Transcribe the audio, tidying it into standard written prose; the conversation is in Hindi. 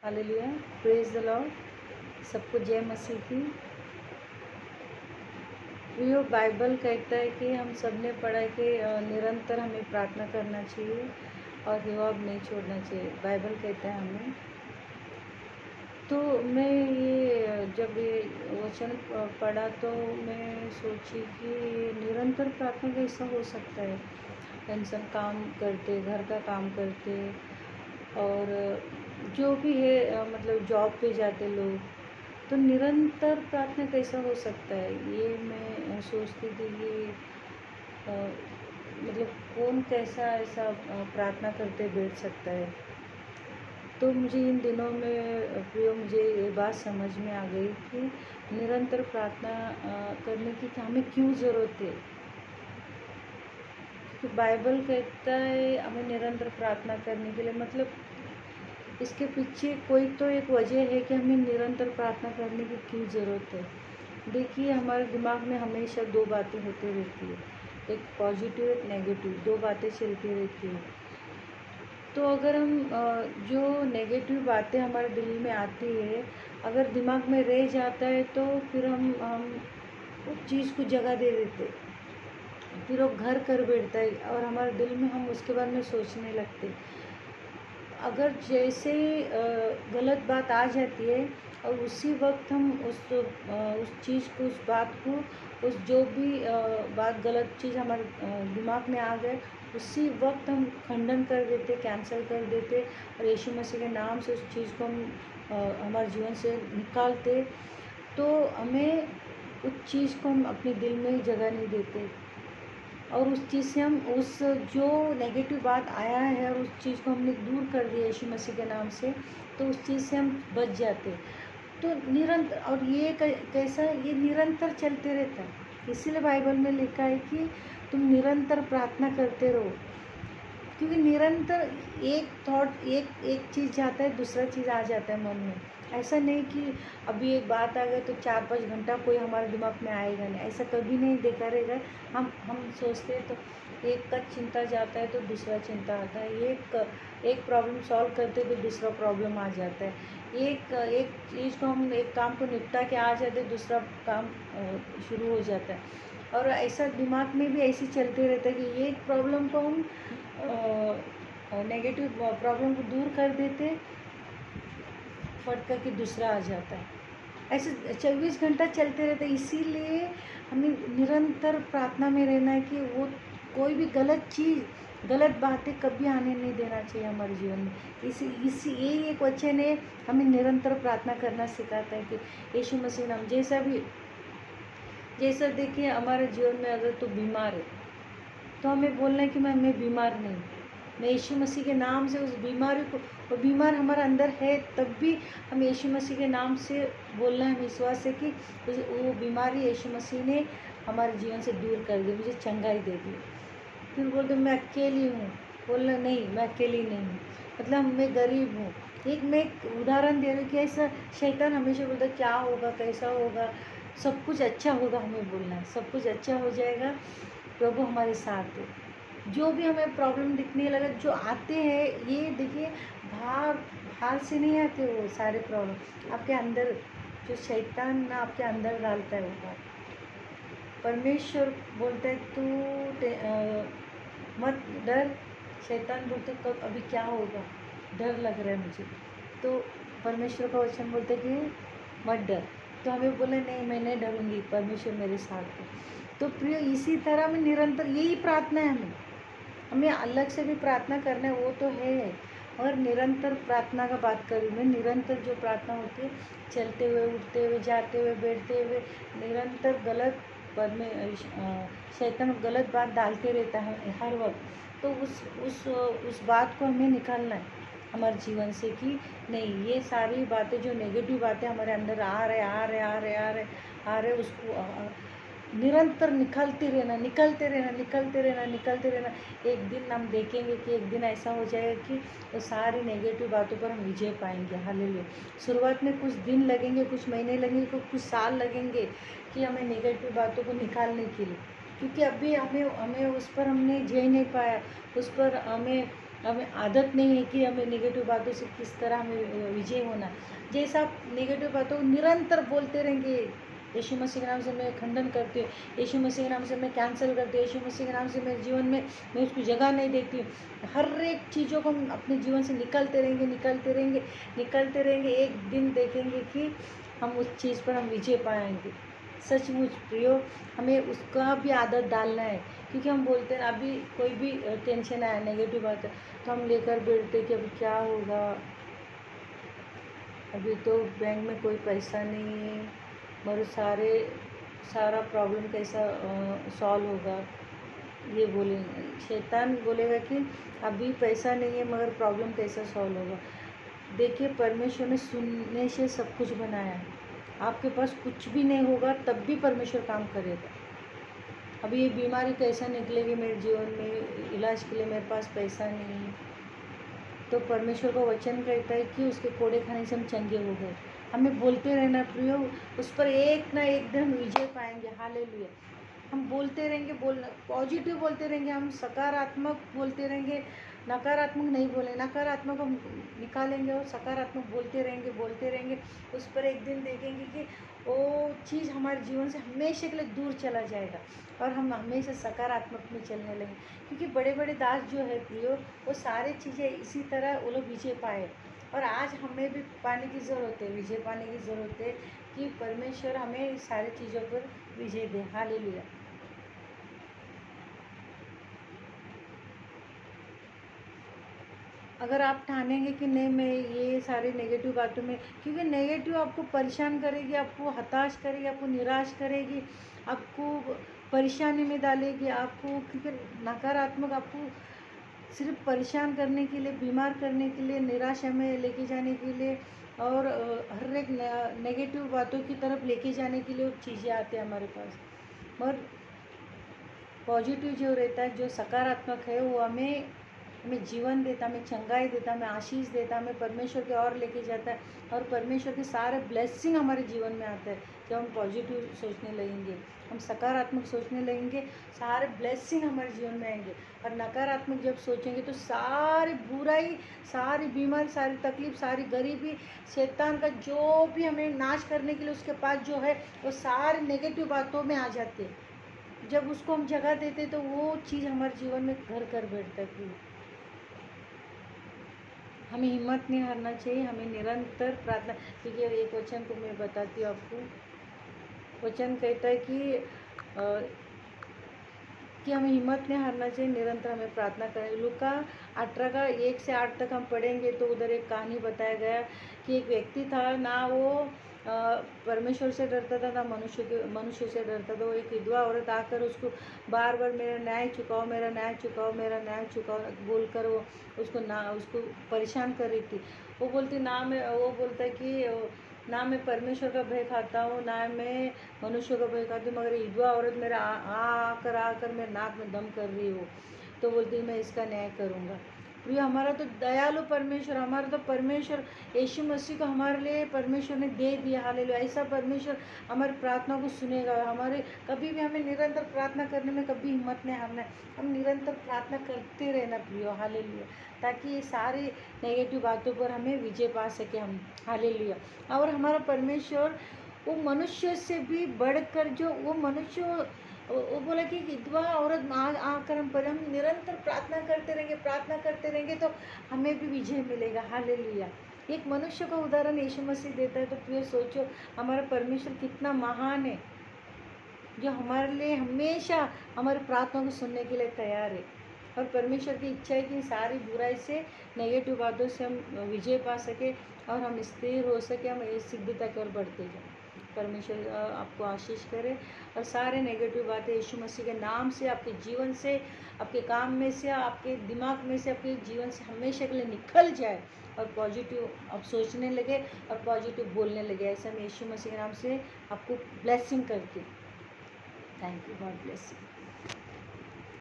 Hallelujah, praise the Lord. सबको जय मसीह की। प्रियो, बाइबल कहता है कि हम सब ने पढ़ा है कि निरंतर हमें प्रार्थना करना चाहिए और हिवाब नहीं छोड़ना चाहिए। बाइबल कहता है हमें। तो मैं ये जब ये वचन पढ़ा तो मैं सोची कि निरंतर प्रार्थना कैसा हो सकता है। इंसान काम करते, घर का काम करते और जो भी है मतलब जॉब पे जाते लोग, तो निरंतर प्रार्थना कैसा हो सकता है। ये मैं सोचती थी कि मतलब कौन कैसा ऐसा प्रार्थना करते बैठ सकता है। तो मुझे इन दिनों में प्रियो मुझे ये बात समझ में आ गई कि निरंतर प्रार्थना करने की हमें क्यों ज़रूरत है। क्योंकि बाइबल कहता है हमें निरंतर प्रार्थना करने के लिए, मतलब इसके पीछे कोई तो एक वजह है कि हमें निरंतर प्रार्थना करने की क्यों ज़रूरत है। देखिए, हमारे दिमाग में हमेशा दो बातें होती रहती है, एक पॉजिटिव एक नेगेटिव, दो बातें चलती रहती है। तो अगर हम जो नेगेटिव बातें हमारे दिल में आती है, अगर दिमाग में रह जाता है तो फिर हम उस चीज़ को जगह दे देते, फिर वो घर कर बैठता है और हमारे दिल में हम उसके बारे में सोचने लगते। अगर जैसे गलत बात आ जाती है और उसी वक्त हम उस चीज़ को, उस बात को, उस जो भी बात गलत चीज़ हमारे दिमाग में आ गए, उसी वक्त हम खंडन कर देते, कैंसिल कर देते और यीशु मसीह के नाम से उस चीज़ को हम हमारे जीवन से निकालते, तो हमें उस चीज़ को हम अपने दिल में जगह नहीं देते और उस चीज़ से हम उस जो नेगेटिव बात आया है और उस चीज़ को हमने दूर कर दिया यीशु मसीह के नाम से, तो उस चीज़ से हम बच जाते। तो निरंतर, और ये कैसा, ये निरंतर चलते रहता है। इसीलिए बाइबल में लिखा है कि तुम निरंतर प्रार्थना करते रहो, क्योंकि निरंतर एक थॉट, एक चीज़ जाता है, दूसरा चीज़ आ जाता है मन में। ऐसा नहीं कि अभी एक बात आ गई तो 4-5 घंटा कोई हमारे दिमाग में आएगा नहीं, ऐसा कभी नहीं देखा रहेगा। हम सोचते हैं तो एक का चिंता जाता है तो दूसरा चिंता आता है, एक प्रॉब्लम सॉल्व करते तो दूसरा प्रॉब्लम आ जाता है। एक चीज़ को हम, एक काम को निपटा के आ जाते, दूसरा काम शुरू हो जाता है। और ऐसा दिमाग में भी ऐसे चलते रहता है कि एक प्रॉब्लम को हम नेगेटिव प्रॉब्लम को दूर कर देते, फट करके दूसरा आ जाता है। ऐसे 24 घंटा चलते रहते। इसीलिए हमें निरंतर प्रार्थना में रहना है कि वो कोई भी गलत चीज़, गलत बातें कभी आने नहीं देना चाहिए हमारे जीवन में। इसी यही एक वचन है, हमें निरंतर प्रार्थना करना सिखाता है कि यीशु मसीह नाम जैसा देखिए हमारे जीवन में अगर तो बीमार है तो हमें बोलना है कि मैं बीमार नहीं, मैं यीशु मसीह के नाम से उस बीमारी को, वो बीमार हमारे अंदर है तब भी हम यीशु मसीह के नाम से बोलना है, विश्वास है कि वो बीमारी यीशु मसीह ने हमारे जीवन से दूर कर दी, मुझे चंगाई दे दी। फिर बोलते मैं अकेली हूँ, बोलना नहीं, मैं अकेली नहीं हूँ, मतलब मैं गरीब हूँ। मैं एक उदाहरण दे रही हूँ कि ऐसा शैतान हमेशा बोलता क्या होगा, कैसा होगा, सब कुछ अच्छा होगा, हमें बोलना है सब कुछ अच्छा हो जाएगा, प्रभु हमारे साथ है। जो भी हमें प्रॉब्लम दिखने लगे, जो आते हैं, ये देखिए बाहर से नहीं आते वो सारे प्रॉब्लम, आपके अंदर जो शैतान ना आपके अंदर डालता है वो बात। परमेश्वर बोलता है तू मत डर, शैतान बोलते कब अभी क्या होगा, डर लग रहा है मुझे, तो परमेश्वर का वचन बोलते कि मत डर, तो हमें बोले नहीं मैं नहीं डरूंगी, परमेश्वर मेरे साथ है। तो प्रिय, इसी तरह में निरंतर यही प्रार्थना है, हमें अलग से भी प्रार्थना करना है, वो तो है, और निरंतर प्रार्थना का बात करूँ मैं, निरंतर जो प्रार्थना होती है, चलते हुए, उठते हुए, जाते हुए, बैठते हुए, निरंतर गलत पद में शैतान गलत बात डालते रहता है हर वक्त, तो उस बात को हमें निकालना है हमारे जीवन से कि नहीं, ये सारी बातें जो नेगेटिव बातें हमारे अंदर आ रहे उसको निरंतर निकलते रहना। एक दिन हम देखेंगे कि एक दिन ऐसा हो जाएगा कि वो सारी नेगेटिव बातों पर हम विजय पाएंगे। हालेलुया। शुरुआत में कुछ दिन लगेंगे, कुछ महीने लगेंगे, कुछ साल लगेंगे कि हमें नेगेटिव बातों को निकालने के लिए, क्योंकि अभी हमें उस पर हमने जय नहीं पाया, उस पर हमें हमें आदत नहीं है कि हमें नेगेटिव बातों से किस तरह हमें विजय होना। जैसा आप नेगेटिव बातों को निरंतर बोलते रहेंगे, यीशु मसीह के नाम से मैं खंडन करती हूँ, यीशु मसीह के नाम से मैं कैंसिल करती हूँ, यीशु मसीह के नाम से मेरे जीवन में मैं उसको जगह नहीं देती हूँ। हर एक चीज़ों को हम अपने जीवन से निकलते रहेंगे, निकलते रहेंगे, निकलते रहेंगे। एक दिन देखेंगे कि हम उस चीज़ पर हम विजय पाएंगे। सचमुच प्रियो, हमें उसका भी आदत डालना है, क्योंकि हम बोलते हैं अभी कोई भी टेंशन आया, नेगेटिव बात है, तो हम लेकर बैठते कि अभी क्या होगा, अभी तो बैंक में कोई पैसा नहीं है, और सारा प्रॉब्लम कैसा सॉल्व होगा। ये बोलेंगे, शैतान बोलेगा कि अभी पैसा नहीं है मगर प्रॉब्लम कैसा सॉल्व होगा। देखिए, परमेश्वर ने सुनने से सब कुछ बनाया है। आपके पास कुछ भी नहीं होगा तब भी परमेश्वर काम करेगा। अभी ये बीमारी कैसा निकलेगी मेरे जीवन में, इलाज के लिए मेरे पास पैसा नहीं है, तो परमेश्वर का वचन कहता है कि उसके कोड़े खाने से हम चंगे हो गए। हमें बोलते रहना प्रियो, उस पर एक ना एक दिन विजय पाएंगे। हालेलुया। हम बोलते रहेंगे, बोलना पॉजिटिव बोलते रहेंगे, हम सकारात्मक बोलते रहेंगे, नकारात्मक नहीं बोले, नकारात्मक हम निकालेंगे और सकारात्मक बोलते रहेंगे। उस पर एक दिन देखेंगे कि वो चीज़ हमारे जीवन से हमेशा के लिए दूर चला जाएगा और हम हमेशा सकारात्मक में चलने लगेंगे। क्योंकि बड़े बड़े दास जो है प्रियो, वो सारी चीज़ें इसी तरह वो लोग विजय पाए, और आज हमें भी पाने की ज़रूरत है, विजय पाने की ज़रूरत है कि परमेश्वर हमें सारी चीज़ों पर विजय दे। हालेलुया। अगर आप ठानेंगे कि नहीं, मैं ये सारी नेगेटिव बातों में, क्योंकि नेगेटिव आपको परेशान करेगी, आपको हताश करेगी, आपको निराश करेगी, आपको परेशानी में डालेगी, आपको, क्योंकि नकारात्मक आपको सिर्फ परेशान करने के लिए, बीमार करने के लिए, निराशा में लेके जाने के लिए, और हर एक नेगेटिव बातों की तरफ लेके जाने के लिए वो चीज़ें आती हैं हमारे पास। और पॉजिटिव जो रहता है, जो सकारात्मक है, वो हमें जीवन देता, हमें चंगाई देता, हमें आशीष देता, हमें परमेश्वर की ओर लेके जाता है, और परमेश्वर के सारे ब्लेसिंग हमारे जीवन में आता है। जब हम पॉजिटिव सोचने लगेंगे, हम सकारात्मक सोचने लगेंगे, सारे ब्लेसिंग हमारे जीवन में आएंगे। और नकारात्मक जब सोचेंगे तो सारी बुराई, सारी बीमारी, सारी तकलीफ, सारी गरीबी, शैतान का जो भी हमें नाश करने के लिए उसके पास जो है, वो सारी नेगेटिव बातों में आ जाती है। जब उसको हम जगह देते तो वो चीज़ हमारे जीवन में घर कर बैठता है। हमें हिम्मत नहीं हारना चाहिए, हमें निरंतर प्रार्थना, क्योंकि एक वचन को मैं बताती हूँ आपको। वचन कहता है कि हमें हिम्मत नहीं हारना चाहिए, निरंतर हमें प्रार्थना करें। लूका 18 का 1 से 8 तक हम पढ़ेंगे तो उधर एक कहानी बताया गया कि एक व्यक्ति था, ना वो परमेश्वर से डरता था, ना मनुष्य से डरता था। वो एक विधवा औरत आकर उसको बार बार मेरा न्याय चुकाओ, मेरा न्याय चुकाओ, मेरा न्याय चुकाओ बोलकर वो उसको परेशान कर रही थी। वो बोलता है कि ना मैं परमेश्वर का भय खाता हूँ, ना मैं मनुष्य का भय खाती हूँ, मगर विधवा औरत मेरा आकर मेरे नाक में दम कर रही हो, तो बोलती मैं इसका न्याय करूँगा। प्रिय, हमारा तो दयालु परमेश्वर, हमारा तो परमेश्वर यीशु मसीह को हमारे लिए परमेश्वर ने दे दिया। हालेलुया। ऐसा परमेश्वर हमारी प्रार्थना को सुनेगा। हमारे कभी भी हमें निरंतर प्रार्थना करने में कभी हिम्मत नहीं हारना है, हम निरंतर प्रार्थना करते रहना प्रियो। हालेलुया। ताकि ये सारी नेगेटिव बातों पर हमें विजय पा सके हम। हालेलुया। और हमारा परमेश्वर वो मनुष्य से भी बढ़कर, जो वो मनुष्य, वो बोला कि विधवा औरत आकर हम निरंतर प्रार्थना करते रहेंगे तो हमें भी विजय मिलेगा। हालेलुया। एक मनुष्य का उदाहरण यीशु मसीह देता है, तो प्रिय सोचो हमारा परमेश्वर कितना महान है, जो हमारे लिए हमेशा हमारी प्रार्थना को सुनने के लिए तैयार है। और परमेश्वर की इच्छा है कि सारी बुराई से, नेगेटिव बातों से हम विजय पा सके और हम स्थिर हो सके, हम इस सिद्धता की ओर बढ़ते जाएं। परमेश्वर आपको आशीष करे, और सारे नेगेटिव बातें यीशु मसीह के नाम से आपके जीवन से, आपके काम में से, आपके दिमाग में से, आपके जीवन से हमेशा के लिए निकल जाए, और पॉजिटिव आप सोचने लगे और पॉजिटिव बोलने लगे। ऐसा मैं यीशु मसीह के नाम से आपको ब्लेसिंग करती हूँ। Thank you. God bless you.